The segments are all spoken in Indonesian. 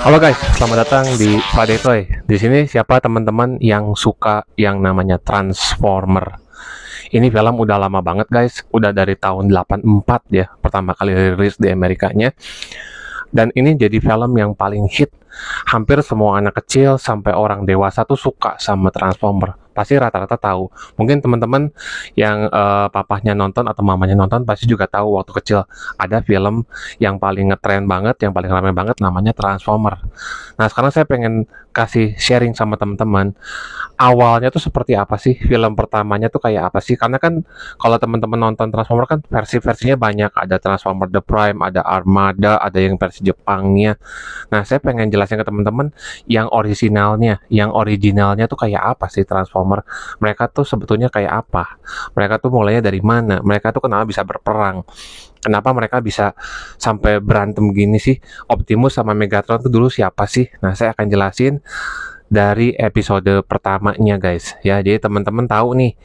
Halo guys, selamat datang di Friday Toy. Di sini siapa teman-teman yang suka yang namanya Transformer? Ini film udah lama banget guys, udah dari tahun 84 ya, pertama kali rilis di Amerikanya. Dan ini jadi film yang paling hit. Hampir semua anak kecil sampai orang dewasa tuh suka sama Transformer. Pasti rata-rata tahu. Mungkin teman-teman yang papahnya nonton atau mamanya nonton pasti juga tahu waktu kecil ada film yang paling ngetren banget, yang paling ramai banget namanya Transformer. Nah, sekarang saya pengen kasih sharing sama teman-teman. Awalnya tuh seperti apa sih? Film pertamanya tuh kayak apa sih? Karena kan kalau teman-teman nonton Transformer kan versi-versinya banyak. Ada Transformer The Prime, ada Armada, ada yang versi Jepangnya. Nah, saya pengen jelasin ke teman-teman yang originalnya tuh kayak apa sih Transformer? Mereka tuh sebetulnya kayak apa? Mereka tuh mulainya dari mana? Mereka tuh kenapa bisa berperang? Kenapa mereka bisa sampai berantem gini sih? Optimus sama Megatron tuh dulu siapa sih? Nah, saya akan jelasin dari episode pertamanya guys. Ya, jadi teman-teman tahu nih,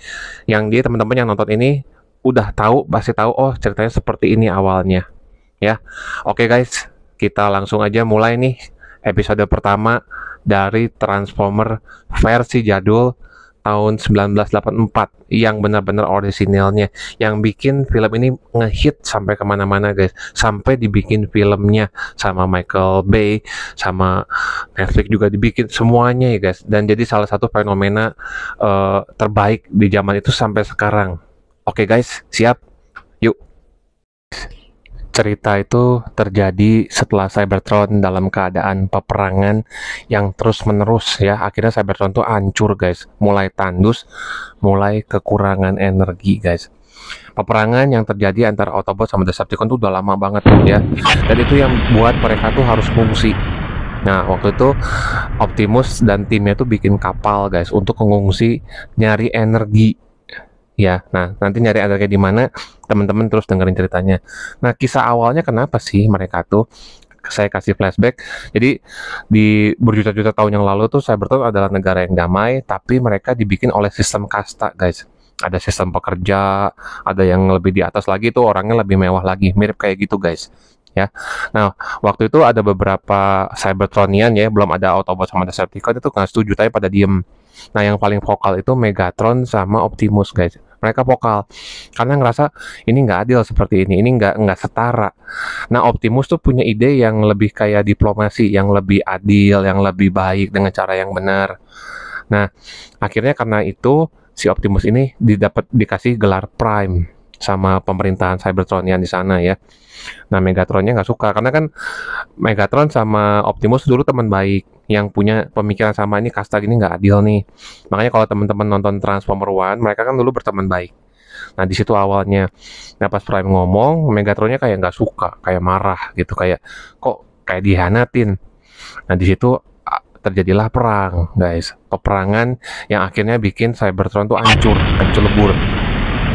teman-teman yang nonton ini udah tahu, pasti tahu oh ceritanya seperti ini awalnya. Ya, oke guys, kita langsung aja mulai nih episode pertama dari Transformer versi jadul tahun 1984 yang benar-benar orisinilnya, yang bikin film ini ngehit sampai kemana-mana guys, sampai dibikin filmnya sama Michael Bay, sama Netflix juga dibikin semuanya ya guys, dan jadi salah satu fenomena terbaik di zaman itu sampai sekarang. Oke guys, siap? Yuk. Cerita itu terjadi setelah Cybertron dalam keadaan peperangan yang terus-menerus ya. Akhirnya Cybertron tuh hancur guys, mulai tandus, mulai kekurangan energi guys. Peperangan yang terjadi antara Autobot sama Decepticon tuh udah lama banget ya. Dan itu yang buat mereka tuh harus mengungsi. Nah, waktu itu Optimus dan timnya tuh bikin kapal guys untuk mengungsi nyari energi. Ya, nah nanti nyari energi di mana teman-teman terus dengerin ceritanya. Nah, kisah awalnya kenapa sih mereka tuh, saya kasih flashback. Jadi di berjuta-juta tahun yang lalu tuh Cybertron adalah negara yang damai, tapi mereka dibikin oleh sistem kasta, guys. Ada sistem pekerja, ada yang lebih di atas lagi tuh orangnya lebih mewah lagi, mirip kayak gitu, guys. Ya. Nah, waktu itu ada beberapa Cybertronian ya, belum ada Autobot sama Decepticon itu nggak setuju, tapi pada diem. Nah, yang paling vokal itu Megatron sama Optimus, guys. Mereka vokal karena ngerasa ini nggak adil seperti ini nggak setara. Nah, Optimus tuh punya ide yang lebih kayak diplomasi, yang lebih adil, yang lebih baik dengan cara yang benar. Nah, akhirnya karena itu si Optimus ini dikasih gelar Prime sama pemerintahan Cybertronian di sana ya. Nah, Megatronnya nggak suka karena kan Megatron sama Optimus dulu teman baik yang punya pemikiran sama, ini kasta gini nggak adil nih. Makanya kalau teman-teman nonton Transformer One, mereka kan dulu berteman baik. Nah, di situ awalnya. Nah, pas Prime ngomong, Megatronnya kayak nggak suka, kayak marah gitu, kayak kok kayak dihianatin. Nah, di situ terjadilah perang, guys. Peperangan yang akhirnya bikin Cybertron tuh hancur lebur.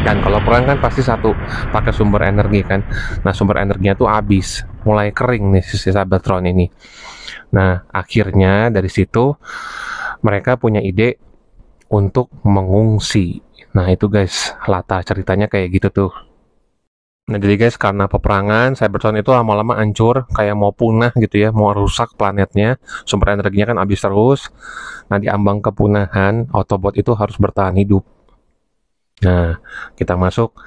Dan kalau perang kan pasti satu, pakai sumber energi kan. Nah, sumber energinya tuh habis, mulai kering nih si Cybertron ini. Nah, akhirnya dari situ mereka punya ide untuk mengungsi. Nah, itu guys, latar ceritanya kayak gitu tuh. Nah, jadi guys, karena peperangan, Cybertron itu lama-lama hancur, kayak mau punah gitu ya, mau rusak planetnya, sumber energinya kan habis terus. Nah, di ambang kepunahan, Autobot itu harus bertahan hidup. Nah, kita masuk.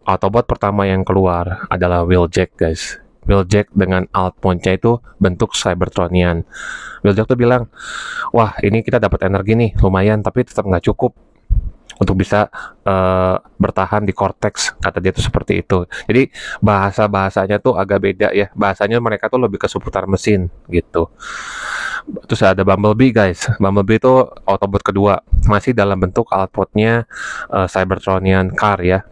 Autobot pertama yang keluar adalah Wheeljack, guys. Wheeljack dengan Altmont-nya itu bentuk Cybertronian. Wheeljack tuh bilang, wah ini kita dapat energi nih, lumayan, tapi tetap nggak cukup untuk bisa bertahan di Cortex, kata dia tuh seperti itu. Jadi bahasanya tuh agak beda ya. Bahasanya mereka tuh lebih ke seputar mesin gitu. Terus ada Bumblebee guys. Bumblebee itu Autobot kedua, masih dalam bentuk outputnya Cybertronian car ya.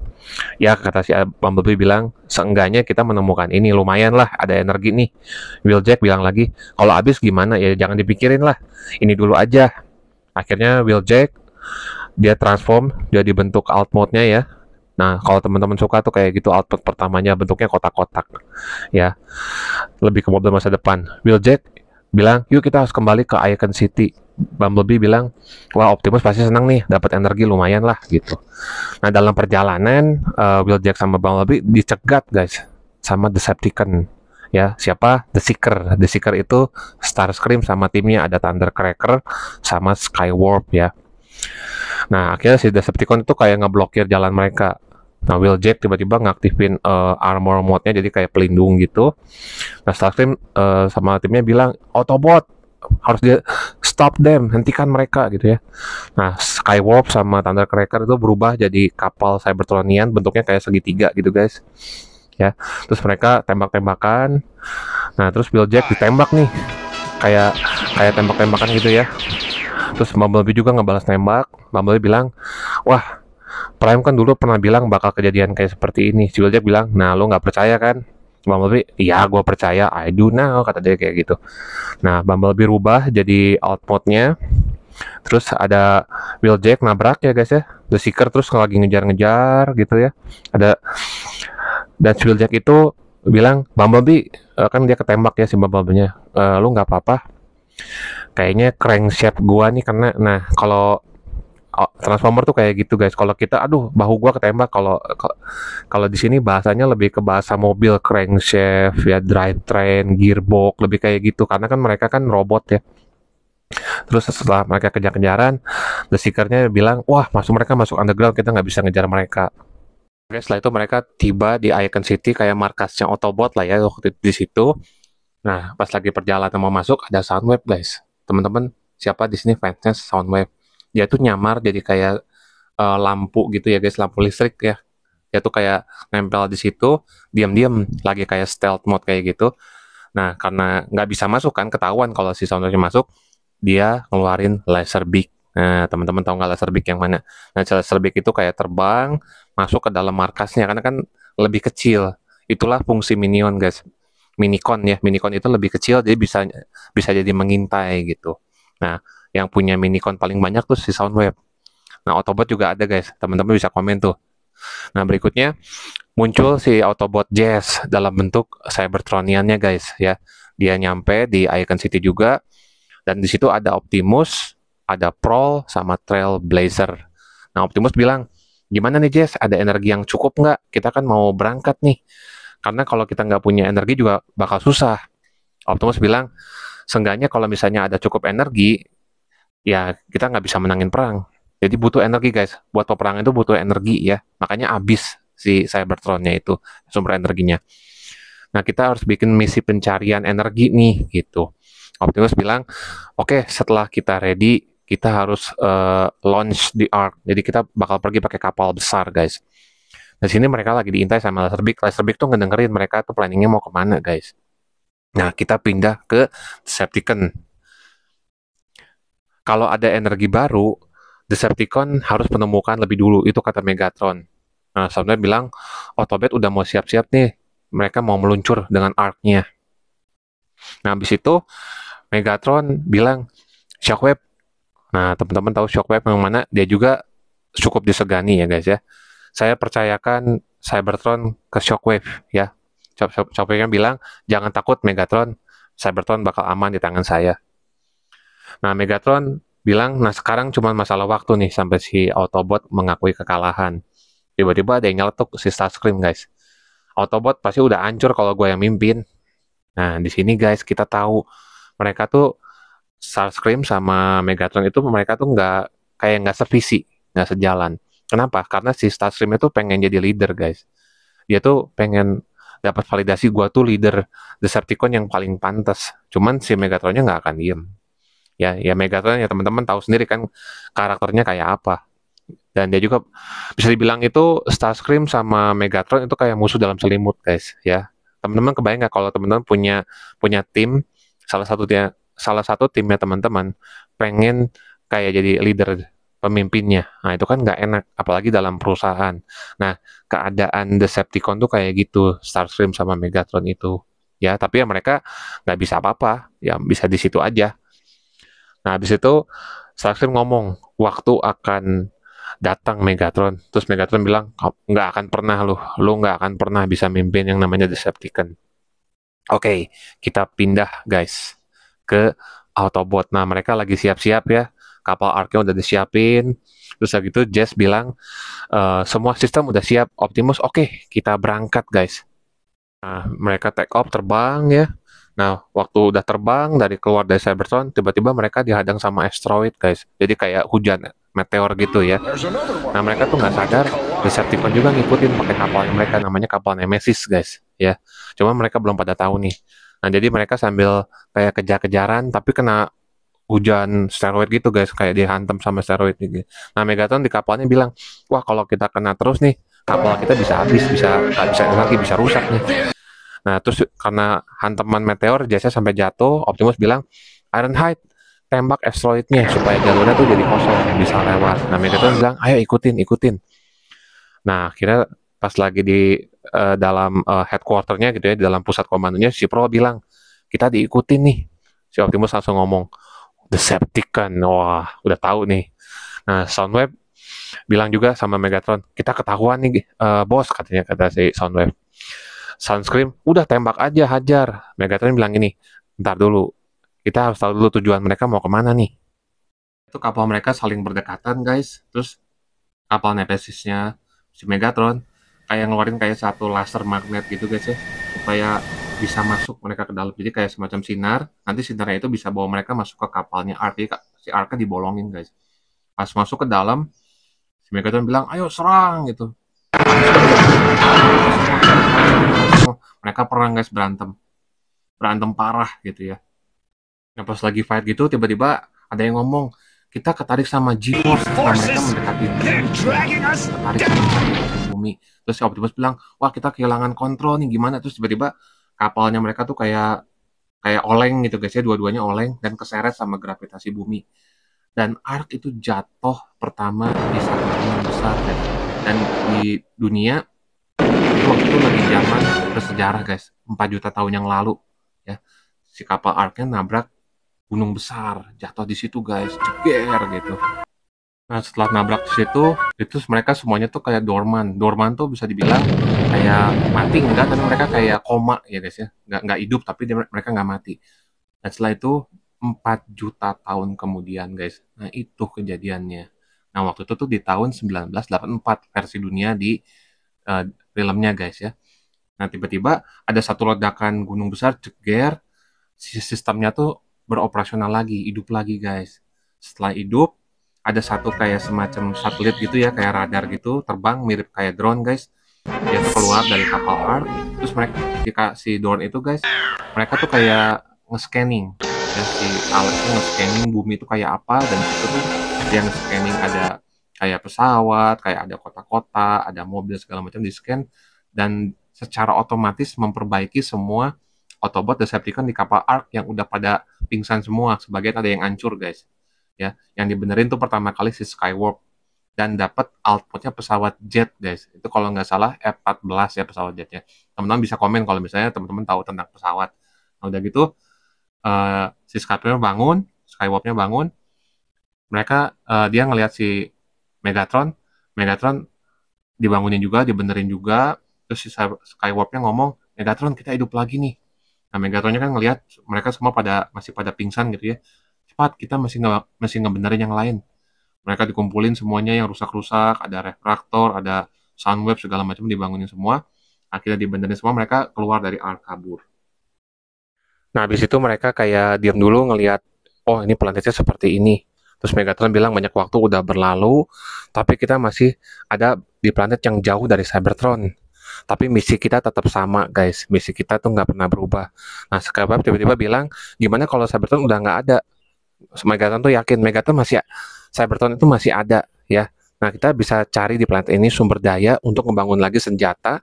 Ya, kata si Bumblebee bilang, seenggaknya kita menemukan ini, lumayan lah, ada energi nih. Wheeljack bilang lagi, kalau habis gimana ya, jangan dipikirin lah, ini dulu aja. Akhirnya Wheeljack dia transform jadi bentuk alt mode-nya ya. Nah, kalau teman-teman suka tuh kayak gitu, output pertamanya bentuknya kotak-kotak ya, lebih ke mobil masa depan. Wheeljack bilang, yuk kita harus kembali ke Icon City. Bumblebee bilang, wah Optimus pasti senang nih, dapat energi lumayan lah gitu. Nah, dalam perjalanan Wheeljack sama Bumblebee dicegat guys sama Decepticon Ya, siapa? The Seeker. The Seeker itu Starscream sama timnya, ada Thundercracker sama Skywarp ya. Nah, akhirnya si Decepticon itu kayak ngeblokir jalan mereka. Nah, Wheeljack tiba-tiba ngaktifin armor mode-nya jadi kayak pelindung gitu. Nah, Starscream sama timnya bilang, Autobot, harus dia stop them, hentikan mereka gitu ya. Nah, Skywarp sama Thundercracker itu berubah jadi kapal Cybertronian, bentuknya kayak segitiga gitu guys. Ya, terus mereka tembak-tembakan. Nah, terus Wheeljack ditembak nih, kayak kayak tembak-tembakan gitu ya. Terus Bumblebee juga ngebalas tembak. Bumblebee bilang, wah, Prime kan dulu pernah bilang bakal kejadian kayak seperti ini. Si Wheeljack bilang, nah lo nggak percaya kan? Bumblebee, iya gue percaya, I do now, kata dia kayak gitu. Nah, Bumblebee rubah jadi out mode-nya. Terus ada Wheeljack nabrak ya guys ya. The Seeker terus lagi ngejar-ngejar gitu ya. Ada, dan si Wheeljack itu bilang, Bumblebee, kan dia ketembak ya si Bumblebee-nya. Lu nggak apa-apa. Kayaknya crankshaft gua nih karena, nah kalau Transformer tuh kayak gitu guys. Kalau kita, aduh, bahu gua ketembak. Kalau di sini bahasanya lebih ke bahasa mobil, crankshaft ya, drivetrain, gearbox, lebih kayak gitu. Karena kan mereka kan robot ya. Terus setelah mereka kejar-kejaran, The Seeker-nya bilang, wah, mereka masuk underground, kita nggak bisa ngejar mereka. Oke, setelah itu mereka tiba di Icon City kayak markasnya Autobot lah ya waktu di situ. Nah, pas lagi perjalanan mau masuk ada Soundwave guys. Teman-teman, siapa di sini fansnya Soundwave? Dia tuh nyamar jadi kayak lampu gitu ya guys, lampu listrik ya. Dia tuh kayak nempel di situ, diam-diam lagi kayak stealth mode kayak gitu. Nah, karena nggak bisa masuk kan, ketahuan kalau si Soundwave masuk, dia ngeluarin laser beak. Nah, teman-teman tahu nggak laser beak yang mana? Nah, laser beak itu kayak terbang masuk ke dalam markasnya karena kan lebih kecil. Itulah fungsi minion guys. Minicon ya, minicon itu lebih kecil jadi bisa bisa jadi mengintai gitu. Nah, yang punya minicon paling banyak tuh si Soundwave. Nah, Autobot juga ada guys. Teman-teman bisa komen tuh. Nah, berikutnya muncul si Autobot Jazz dalam bentuk Cybertroniannya guys ya. Dia nyampe di Icon City juga dan di situ ada Optimus, ada Prowl sama Trailblazer. Nah, Optimus bilang, gimana nih Jess, ada energi yang cukup nggak? Kita kan mau berangkat nih. Karena kalau kita nggak punya energi juga bakal susah. Optimus bilang, seenggaknya kalau misalnya ada cukup energi, ya kita nggak bisa menangin perang. Jadi butuh energi guys. Buat peperangan itu butuh energi ya. Makanya abis si Cybertronnya itu sumber energinya. Nah, kita harus bikin misi pencarian energi nih gitu. Optimus bilang, oke, setelah kita ready, kita harus launch the Ark. Jadi kita bakal pergi pakai kapal besar, guys. Di sini mereka lagi diintai sama Laserbeak. Laserbeak tuh ngedengerin mereka tuh planningnya mau kemana, guys. Nah, kita pindah ke Decepticon. Kalau ada energi baru, Decepticon harus menemukan lebih dulu. Itu kata Megatron. Nah, sebenarnya bilang, Autobot udah mau siap-siap nih. Mereka mau meluncur dengan Ark-nya. Nah, habis itu Megatron bilang, Shockwave. Nah, teman-teman tahu Shockwave yang mana? Dia juga cukup disegani ya guys ya. Saya percayakan Cybertron ke Shockwave ya. Shockwave-nya bilang, jangan takut Megatron, Cybertron bakal aman di tangan saya. Nah, Megatron bilang, nah sekarang cuma masalah waktu nih sampai si Autobot mengakui kekalahan. Tiba-tiba ada yang nyeletuk si Starscream guys. Autobot pasti udah hancur kalau gue yang mimpin. Nah, di sini guys kita tahu mereka tuh Starscream sama Megatron itu mereka tuh nggak sevisi, nggak sejalan. Kenapa? Karena si Starscream itu pengen jadi leader guys. Dia tuh pengen dapat validasi gua tuh leader Decepticon yang paling pantas. Cuman si Megatronnya nggak akan diem. Ya Megatron ya teman-teman tahu sendiri kan karakternya kayak apa. Dan dia juga bisa dibilang itu Starscream sama Megatron itu kayak musuh dalam selimut guys ya. Teman-teman kebayang nggak kalau teman-teman punya punya tim salah satu timnya teman-teman pengen kayak jadi leader pemimpinnya. Nah, itu kan nggak enak, apalagi dalam perusahaan. Nah, keadaan Decepticon tuh kayak gitu, Starscream sama Megatron itu. Ya, tapi ya mereka nggak bisa apa-apa, ya bisa di situ aja. Nah, habis itu Starscream ngomong, waktu akan datang Megatron. Terus Megatron bilang, nggak akan pernah lu nggak akan pernah bisa mimpin yang namanya Decepticon. Oke, kita pindah guys ke Autobot. Nah, mereka lagi siap-siap ya. Kapal Arknya udah disiapin. Terus habis itu Jess bilang, semua sistem udah siap. Optimus, oke, kita berangkat guys. Nah, mereka take off terbang ya. Nah, waktu udah terbang keluar dari Cybertron, tiba-tiba mereka dihadang sama asteroid, guys. Jadi kayak hujan meteor gitu ya. Nah, mereka tuh nggak sadar, Decepticon juga ngikutin pakai kapalnya mereka, namanya kapal Nemesis, guys. Ya, cuma mereka belum pada tahu nih. Nah, jadi mereka sambil kayak kejar-kejaran, tapi kena hujan steroid gitu, guys. Kayak dihantam sama steroid gitu. Nah, Megatron di kapalnya bilang, wah kalau kita kena terus nih, kapal kita bisa habis, bisa nggak bisa energi, bisa rusak nih. Nah, terus karena hantaman meteor, jasnya sampai jatuh, Optimus bilang, Ironhide, tembak asteroidnya supaya jalurnya tuh jadi kosong, bisa lewat. Nah, Megatron bilang, ayo ikutin, ikutin. Nah, akhirnya pas lagi di dalam headquarternya gitu ya, di dalam pusat komandonya, si Pro bilang, kita diikutin nih. Si Optimus langsung ngomong, Decepticon, wah, udah tahu nih. Nah, Soundwave bilang juga sama Megatron, kita ketahuan nih, bos, katanya kata si Soundwave. Sunscreen, udah tembak aja, hajar. Megatron bilang gini, ntar dulu, kita harus tahu dulu tujuan mereka mau kemana nih. Itu kapal mereka saling berdekatan, guys. Terus kapal Nepesisnya si Megatron kayak ngeluarin kayak satu laser magnet gitu, guys ya, supaya bisa masuk mereka ke dalam. Jadi kayak semacam sinar, nanti sinarnya itu bisa bawa mereka masuk ke kapalnya Ark. Jadi si Arknya dibolongin, guys. Pas masuk ke dalam, si Megatron bilang, ayo serang gitu. Langsung dia mereka semua semua. Mereka perang, guys, berantem berantem parah gitu ya. Nah, pas lagi fight gitu tiba-tiba ada yang ngomong, kita ketarik sama G-Force karena mereka mendekati bumi, ketarik sama bumi. Terus si Optimus bilang, wah kita kehilangan kontrol nih, gimana? Terus tiba-tiba kapalnya mereka tuh kayak kayak oleng gitu, guys ya, dua-duanya oleng dan keseret sama gravitasi bumi. Dan Ark itu jatuh pertama di satu gunung besar, guys. Dan di dunia itu waktu itu lagi zaman bersejarah, guys, 4 juta tahun yang lalu ya. Si kapal Arknya nabrak gunung besar, jatuh di situ, guys, ceger gitu. Nah, setelah nabrak di situ, itu mereka semuanya tuh kayak dorman. Dorman tuh bisa dibilang kayak mati enggak, tapi mereka kayak koma ya, guys ya. Nggak hidup, tapi mereka nggak mati. Dan setelah itu 4 juta tahun kemudian, guys. Nah, itu kejadiannya. Nah, waktu itu tuh di tahun 1984 versi dunia di uh, filmnya, guys ya. Nah, tiba-tiba ada satu ledakan gunung besar, ceger, sistemnya tuh beroperasional lagi, hidup lagi, guys. Setelah hidup, ada satu kayak semacam satelit gitu ya, kayak radar gitu, terbang mirip kayak drone, guys. Dia tuh keluar dari kapal Ark, terus mereka ketika si drone itu, guys, mereka tuh kayak nge-scanning. Ya, si alat itu nge-scanning bumi itu kayak apa, dan itu tuh dia nge-scanning ada kayak pesawat, kayak ada kota-kota, ada mobil segala macam di-scan, dan secara otomatis memperbaiki semua Autobot Decepticon di kapal Ark yang udah pada pingsan semua, sebagian ada yang hancur, guys. Ya, yang dibenerin tuh pertama kali si Skywarp dan dapat outputnya pesawat jet, guys. Itu kalau nggak salah F-14 ya pesawat jetnya. Teman-teman bisa komen kalau misalnya teman-teman tahu tentang pesawat. Nah, udah gitu si Skywarpnya bangun, mereka dia ngelihat si Megatron, Megatron dibangunin juga, dibenerin juga, terus si Skywarpnya ngomong, Megatron kita hidup lagi nih. Nah, Megatronnya kan ngelihat mereka semua masih pada pingsan gitu ya. Cepat, kita masih ngebenerin yang lain. Mereka dikumpulin semuanya yang rusak-rusak, ada refraktor, ada Soundwave segala macam dibangunin semua. Akhirnya dibenerin semua, mereka keluar dari Ark, kabur. Nah, habis itu mereka kayak diam dulu ngelihat, oh ini planetnya seperti ini. Terus Megatron bilang banyak waktu udah berlalu, tapi kita masih ada di planet yang jauh dari Cybertron. Tapi misi kita tetap sama, guys. Misi kita tuh nggak pernah berubah. Nah, sekarang tiba-tiba bilang, gimana kalau Cybertron udah nggak ada? Megatron tuh yakin, Cybertron itu masih ada, ya. Nah, kita bisa cari di planet ini sumber daya untuk membangun lagi senjata,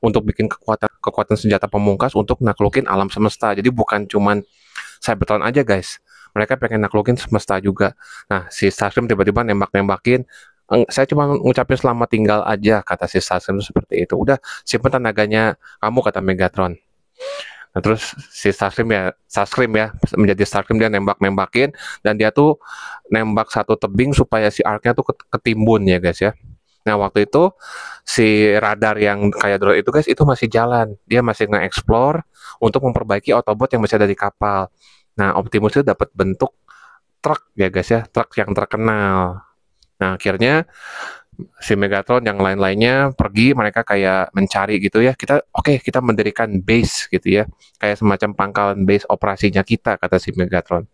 untuk bikin kekuatan senjata pemungkas untuk naklukin alam semesta. Jadi bukan cuman Cybertron aja, guys. Mereka pengen naklukin semesta juga. Nah, si Starscream tiba-tiba nembak-nembakin, saya cuma ngucapin selamat tinggal aja, kata si Starscream seperti itu. Udah, simpen tenaganya kamu, kata Megatron. Nah, terus si Starscream ya, menjadi Starscream, dia nembak-nembakin, dan dia tuh nembak satu tebing supaya si Arknya tuh ketimbun ya, guys ya. Nah, waktu itu si radar yang kayak drone itu, guys, itu masih jalan. Dia masih nge-explore untuk memperbaiki Autobot yang masih ada di kapal. Nah, Optimus itu dapat bentuk truk ya, guys ya, truk yang terkenal. Nah, akhirnya Si Megatron yang lain-lainnya pergi, mereka kayak mencari gitu ya. Kita mendirikan base gitu ya. Kayak semacam pangkalan base operasinya kita, kata si Megatron.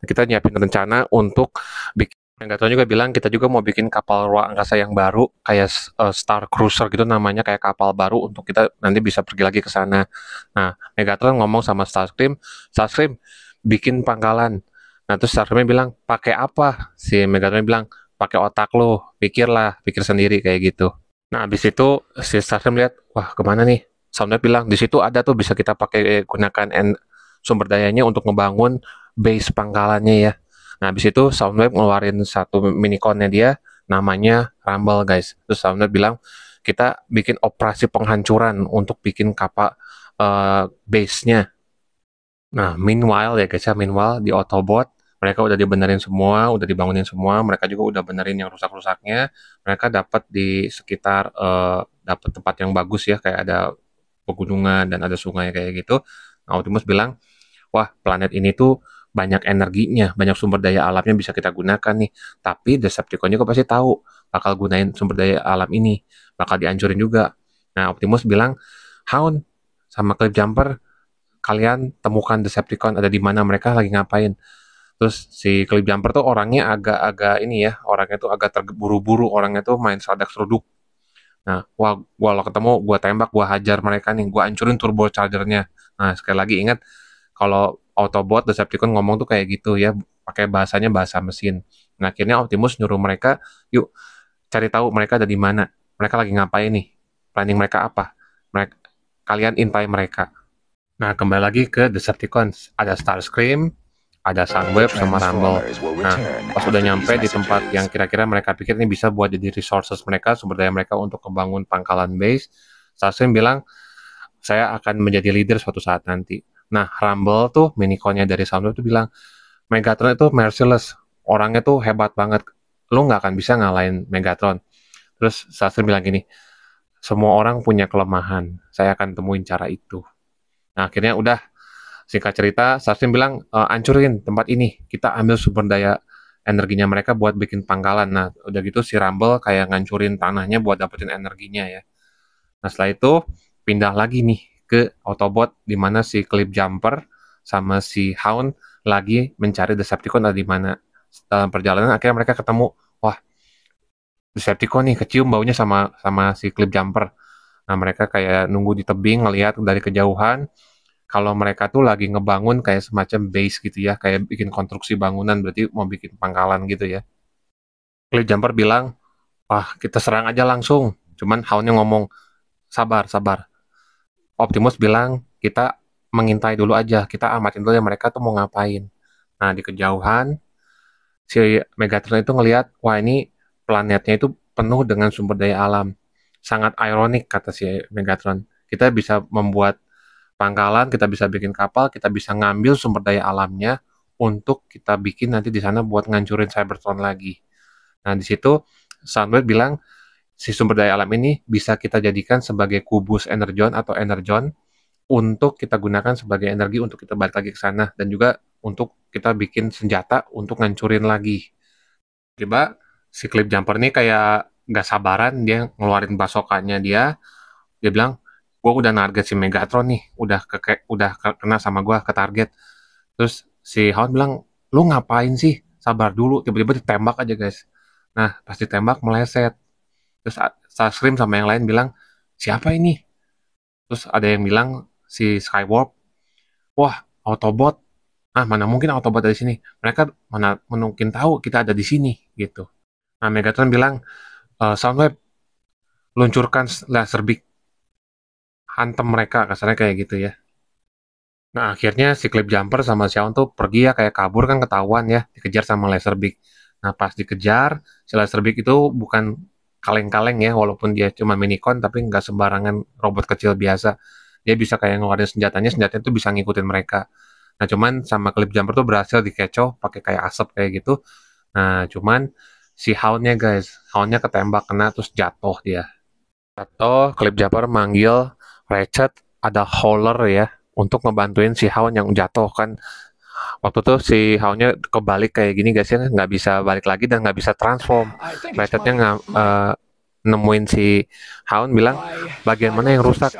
Kita nyiapin rencana untuk bikin. Megatron juga bilang kita juga mau bikin kapal ruang angkasa yang baru, kayak Star Cruiser gitu namanya, kayak kapal baru untuk kita nanti bisa pergi lagi ke sana. Nah, Megatron ngomong sama Starscream, Starscream bikin pangkalan. Nah, terus Starscream bilang, pakai apa? Si Megatron bilang, pakai otak lo, pikirlah, pikir sendiri kayak gitu. Nah, habis itu si Starscream lihat, wah kemana nih? Soundwave bilang, di situ ada tuh bisa kita pakai gunakan sumber dayanya untuk ngebangun base pangkalannya ya. Nah, habis itu Soundwave ngeluarin satu miniconnya dia, namanya Rumble guys. Terus Soundwave bilang, kita bikin operasi penghancuran untuk bikin kapal base-nya. Nah, meanwhile ya guys ya, meanwhile di Autobot, mereka udah dibenerin semua, udah dibangunin semua, mereka juga udah benerin yang rusak-rusaknya. Mereka dapat di sekitar dapat tempat yang bagus ya, kayak ada pegunungan dan ada sungai kayak gitu. Nah, Optimus bilang, wah planet ini tuh banyak energinya, banyak sumber daya alamnya bisa kita gunakan nih. Tapi Decepticon juga pasti tahu bakal gunain sumber daya alam ini, bakal dihancurin juga. Nah, Optimus bilang, Hound sama Cliff Jumper, kalian temukan Decepticon ada di mana, mereka lagi ngapain. Terus si Cliff Jumper tuh orangnya agak-agak ini ya, orangnya tuh agak terburu-buru, orangnya tuh main seradak seruduk. Nah, wah, gua kalau ketemu, gua tembak, gua hajar mereka nih, gua hancurin turbo chargernya. Nah, sekali lagi ingat, kalau Autobot, Decepticon ngomong tuh kayak gitu ya, pakai bahasanya bahasa mesin. Nah, akhirnya Optimus nyuruh mereka, yuk cari tahu mereka ada di mana, mereka lagi ngapain nih, planning mereka apa, mereka, kalian intai mereka. Nah, kembali lagi ke Decepticons. Ada Starscream, ada Soundwave, sama Rumble. Nah, pas udah nyampe di tempat yang kira-kira mereka pikir ini bisa buat jadi resources mereka, sumber daya mereka untuk membangun pangkalan base, Starscream bilang, saya akan menjadi leader suatu saat nanti. Nah, Rumble tuh, miniconnya dari Soundwave tuh bilang, Megatron itu merciless, orangnya tuh hebat banget, lu nggak akan bisa ngalahin Megatron. Terus Starscream bilang gini, semua orang punya kelemahan, saya akan temuin cara itu. Nah, akhirnya udah, singkat cerita, Starscream bilang, ancurin tempat ini, kita ambil sumber daya energinya mereka buat bikin pangkalan. Nah, udah gitu si Rumble kayak ngancurin tanahnya buat dapetin energinya ya. Nah, setelah itu pindah lagi nih ke Autobot, di mana si Cliff Jumper sama si Hound lagi mencari Decepticon ada di mana. Dalam perjalanan akhirnya mereka ketemu, wah Decepticon nih, kecium baunya sama sama si Cliff Jumper. Nah, mereka kayak nunggu di tebing, ngelihat dari kejauhan, kalau mereka tuh lagi ngebangun kayak semacam base gitu ya, kayak bikin konstruksi bangunan, berarti mau bikin pangkalan gitu ya. Cliff Jumper bilang, wah kita serang aja langsung. Cuman Hound-nya ngomong, sabar, sabar. Optimus bilang, kita mengintai dulu aja, kita amatin dulu ya mereka tuh mau ngapain. Nah, di kejauhan, si Megatron itu ngelihat, wah ini planetnya itu penuh dengan sumber daya alam. Sangat ironik, kata si Megatron. Kita bisa membuat pangkalan, kita bisa bikin kapal, kita bisa ngambil sumber daya alamnya untuk kita bikin nanti di sana buat ngancurin Cybertron lagi. Nah, di situ Soundwave bilang, si sumber daya alam ini bisa kita jadikan sebagai kubus energon atau energon untuk kita gunakan sebagai energi untuk kita balik lagi ke sana, dan juga untuk kita bikin senjata untuk ngancurin lagi. Tiba si Cliff Jumper ini kayak nggak sabaran, dia ngeluarin basokannya dia bilang, gue udah target si Megatron nih, udah kena sama gue ke target. Terus si Hound bilang, lu ngapain sih? Sabar dulu, tiba-tiba ditembak aja guys. Nah, pas ditembak meleset. Terus Starscream sama yang lain bilang, siapa ini? Terus ada yang bilang si Skywarp, wah Autobot, mana mungkin Autobot dari sini? Mereka mana mungkin tahu kita ada di sini gitu. Nah, Megatron bilang, Soundwave, luncurkan laser beam, hantam mereka, kasarnya kayak gitu ya. Nah, akhirnya si Cliff Jumper sama Xiaon tuh pergi ya, kayak kabur kan, ketahuan ya, dikejar sama Laserbeak. Nah, pas dikejar, si Laserbeak itu bukan kaleng-kaleng ya, walaupun dia cuma minicon, tapi nggak sembarangan robot kecil biasa. Dia bisa kayak ngeluarin senjatanya tuh bisa ngikutin mereka. Nah, cuman sama Cliff Jumper tuh berhasil dikecoh pakai kayak asap kayak gitu. Nah, cuman si Hound-nya guys, Hound-nya ketembak kena terus jatuh dia. Atau Cliff Jumper manggil Ratchet, ada Howler ya, untuk ngebantuin si Hound yang jatuh kan. Waktu itu si Hound-nya kebalik kayak gini guys ya, nggak bisa balik lagi dan nggak bisa transform. Ratchet-nya nemuin si Hound bilang, bagian mana yang rusak?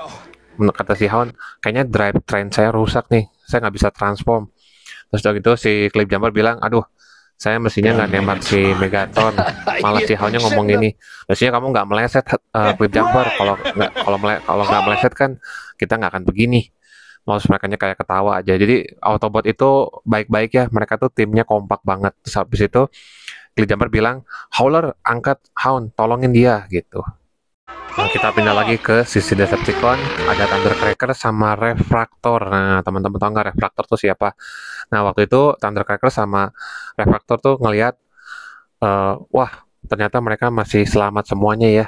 Kata si Hound, kayaknya drive train saya rusak nih, saya nggak bisa transform. Terus udah gitu si Cliffjumper bilang, aduh, saya mestinya nggak nembak si Megatron. Malah si Hound-nya ngomong gini, mestinya kamu nggak meleset, Cliffjumper. Kalau nggak meleset kan kita nggak akan begini. Terus mereka kayak ketawa aja. Jadi Autobot itu baik-baik ya. Mereka tuh timnya kompak banget. Terus habis itu Cliffjumper bilang, Howler angkat Hound, tolongin dia gitu. Nah, kita pindah lagi ke sisi Decepticon. Ada Thundercracker sama Refractor. Nah, teman-teman tahu nggak Refractor tuh siapa? Nah, waktu itu Thundercracker sama Refractor tuh ngelihat, wah, ternyata mereka masih selamat semuanya ya.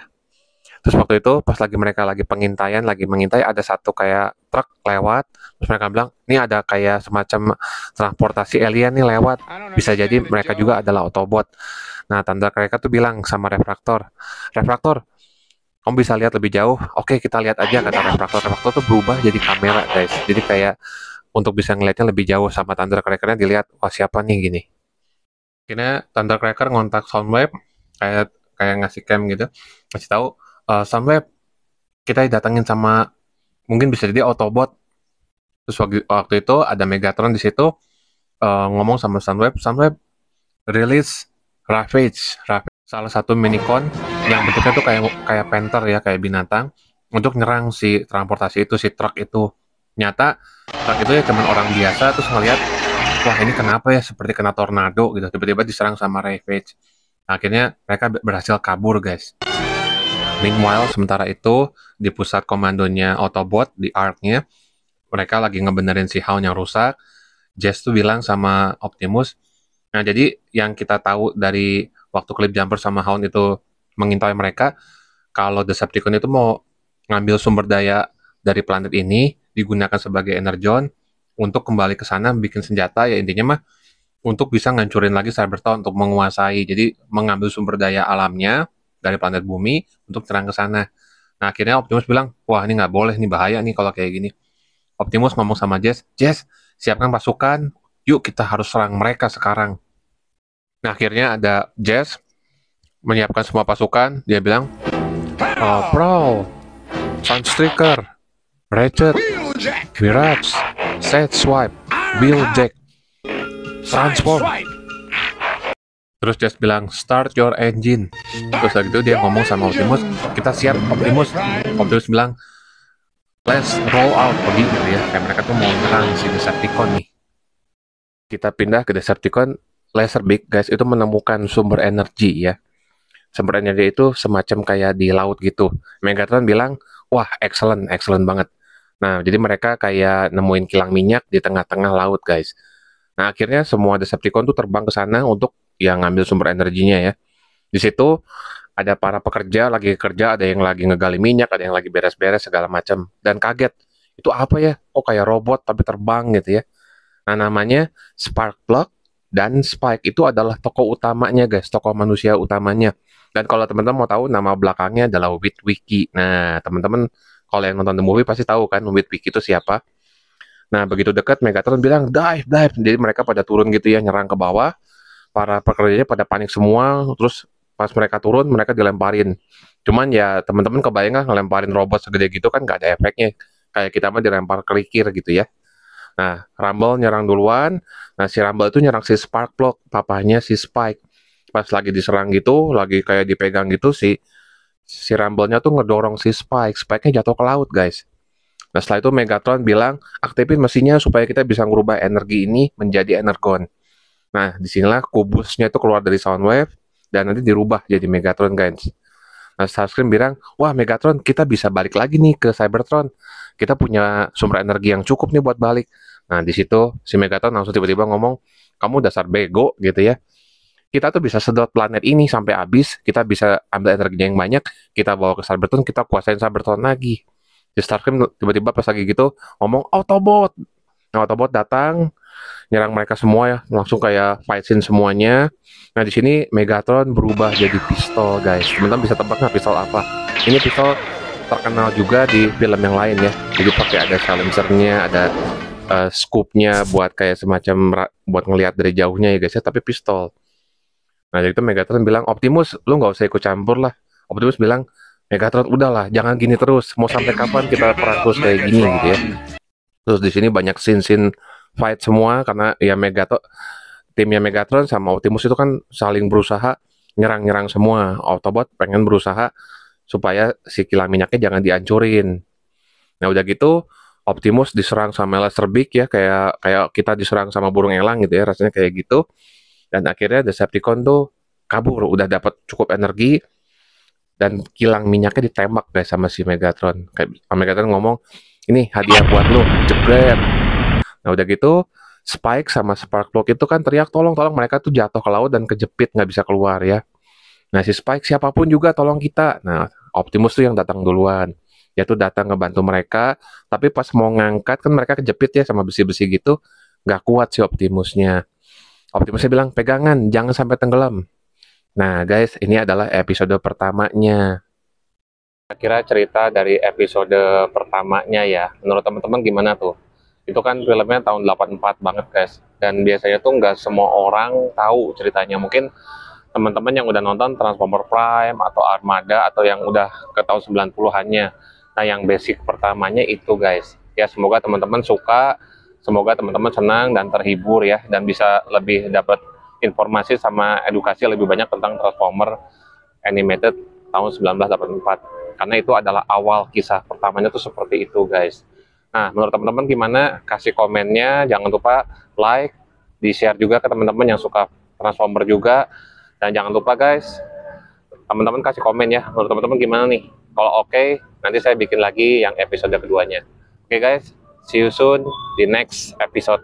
Terus waktu itu pas mereka lagi pengintaian, lagi mengintai, ada satu kayak truk lewat. Terus mereka bilang, ini ada kayak semacam transportasi alien nih lewat. Bisa jadi mereka juga adalah Autobot. Nah, Thundercracker tuh bilang sama Refractor, Refractor, kamu bisa lihat lebih jauh? Oke, kita lihat aja, kata Refractor. Refractor tuh berubah jadi kamera guys. Jadi kayak untuk bisa ngelihatnya lebih jauh, sama Thundercracker-nya dilihat, wah siapa nih gini. Akhirnya Thundercracker ngontak Soundwave, kayak kayak ngasih cam gitu, ngasih tahu, Soundwave, kita didatengin sama mungkin bisa jadi Autobot. Terus waktu itu ada Megatron di situ, ngomong sama Soundwave, Soundwave release Ravage, salah satu minicon yang bentuknya tuh kayak kayak panther ya, kayak binatang, untuk nyerang si transportasi itu, si truk itu. Nyata truk itu ya cuman orang biasa, terus ngeliat, wah ini kenapa ya, seperti kena tornado gitu, tiba-tiba diserang sama Ravage. Akhirnya mereka berhasil kabur guys. Meanwhile, sementara itu di pusat komandonya Autobot, di ARC-nya, mereka lagi ngebenerin si Hound yang rusak. Jess tuh bilang sama Optimus, nah jadi yang kita tahu dari waktu Cliffjumper sama Hound itu mengintai mereka, kalau Decepticon itu mau ngambil sumber daya dari planet ini, digunakan sebagai energon, untuk kembali ke sana bikin senjata, ya intinya mah untuk bisa ngancurin lagi Cybertron, untuk menguasai. Jadi mengambil sumber daya alamnya dari planet bumi untuk serang ke sana. Nah akhirnya Optimus bilang, wah ini nggak boleh, ini bahaya nih kalau kayak gini. Optimus ngomong sama Jess, Jess, siapkan pasukan, yuk kita harus serang mereka sekarang. Nah akhirnya ada Jess menyiapkan semua pasukan, dia bilang, Prowl, Sunstreaker, Ratchet, Mirage, Sideswipe, Wheeljack, Transform. Terus Jess bilang, start your engine. Terus lagi itu dia ngomong sama Optimus, kita siap Optimus. Optimus bilang, let's roll out, pergi gitu ya. Kayak mereka tuh mau nyerang si Decepticon nih. Kita pindah ke Decepticon, Laserbeak guys, itu menemukan sumber energi ya. Sumber energi itu semacam kayak di laut gitu. Megatron bilang, wah excellent, excellent banget. Nah, jadi mereka kayak nemuin kilang minyak di tengah-tengah laut guys. Nah, akhirnya semua Decepticon tuh terbang ke sana untuk yang ngambil sumber energinya ya. Di situ ada para pekerja lagi kerja, ada yang lagi ngegali minyak, ada yang lagi beres-beres segala macam. Dan kaget, itu apa ya? Kok kayak robot tapi terbang gitu ya. Nah, namanya Sparkplug dan Spike, itu adalah tokoh utamanya guys, tokoh manusia utamanya. Dan kalau teman-teman mau tahu, nama belakangnya adalah Witwicky. Nah, teman-teman kalau yang nonton The Movie pasti tahu kan Witwicky itu siapa. Nah, begitu dekat Megatron bilang dive, dive. Jadi mereka pada turun gitu ya, nyerang ke bawah. Para pekerjanya pada panik semua. Terus pas mereka turun, mereka dilemparin. Cuman ya teman-teman kebayang nggak ngelemparin robot segede gitu kan nggak ada efeknya. Kayak kita mah dilempar kerikil gitu ya. Nah, Rumble nyerang duluan. Nah, si Rumble itu nyerang si Sparkplug, papanya si Spike. Pas lagi diserang gitu, lagi kayak dipegang gitu, si Rumble-nya tuh ngedorong si Spike. Spike-nya jatuh ke laut, guys. Nah, setelah itu Megatron bilang, aktifin mesinnya supaya kita bisa merubah energi ini menjadi energon. Nah, disinilah kubusnya itu keluar dari Soundwave, dan nanti dirubah jadi Megatron, guys. Nah, Starscream bilang, wah Megatron, kita bisa balik lagi nih ke Cybertron. Kita punya sumber energi yang cukup nih buat balik. Nah, di situ si Megatron langsung tiba-tiba ngomong, kamu dasar bego gitu ya. Kita tuh bisa sedot planet ini sampai habis, kita bisa ambil energinya yang banyak, kita bawa ke Cybertron, kita kuasain Cybertron lagi. Si Starscream tiba-tiba pas lagi gitu ngomong Autobot. Nah, Autobot datang, nyerang mereka semua ya, langsung kayak fight scene semuanya. Nah, di sini Megatron berubah jadi pistol, guys. Teman-teman bisa tebak nggak pistol apa? Ini pistol terkenal juga di film yang lain ya. Jadi pakai ada silencernya, ada scoopnya buat kayak semacam buat ngelihat dari jauhnya ya guys ya, tapi pistol. Nah jadi itu Megatron bilang, Optimus lu nggak usah ikut campur lah. Optimus bilang, Megatron udahlah, jangan gini terus. Mau sampai kapan kita perang terus kayak gini gitu ya. Terus di sini banyak scene-scene fight semua karena ya timnya Megatron sama Optimus itu kan saling berusaha nyerang-nyerang semua. Autobot pengen berusaha supaya si kilang minyaknya jangan dihancurin. Nah udah gitu Optimus diserang sama Laserbeak ya, kayak kayak kita diserang sama burung elang gitu ya, rasanya kayak gitu. Dan akhirnya Decepticon tuh kabur, udah dapat cukup energi dan kilang minyaknya ditembak guys sama si Megatron. Kayak Megatron ngomong, ini hadiah buat lu, jebret. Nah udah gitu Spike sama Sparkplug itu kan teriak tolong tolong, mereka tuh jatuh ke laut dan kejepit nggak bisa keluar ya. Nah si Spike siapapun juga tolong kita. Nah Optimus tuh yang datang duluan. Dia tuh datang ngebantu mereka, tapi pas mau ngangkat kan mereka kejepit ya sama besi-besi gitu, nggak kuat si Optimusnya. Optimusnya bilang pegangan, jangan sampai tenggelam. Nah guys, ini adalah episode pertamanya. Kira cerita dari episode pertamanya ya. Menurut teman-teman gimana tuh? Itu kan filmnya tahun 84 banget guys. Dan biasanya tuh nggak semua orang tahu ceritanya. Mungkin teman-teman yang udah nonton Transformer Prime atau Armada atau yang udah ke tahun 90-annya. Nah, yang basic pertamanya itu guys. Ya, semoga teman-teman suka, semoga teman-teman senang dan terhibur ya, dan bisa lebih dapat informasi sama edukasi lebih banyak tentang Transformer Animated tahun 1984. Karena itu adalah awal kisah pertamanya tuh seperti itu guys. Nah, menurut teman-teman gimana? Kasih komennya, jangan lupa like, di-share juga ke teman-teman yang suka Transformer juga. Dan jangan lupa guys, teman-teman kasih komen ya, menurut teman-teman gimana nih? Kalau oke, nanti saya bikin lagi yang episode keduanya. Oke guys, see you soon di next episode.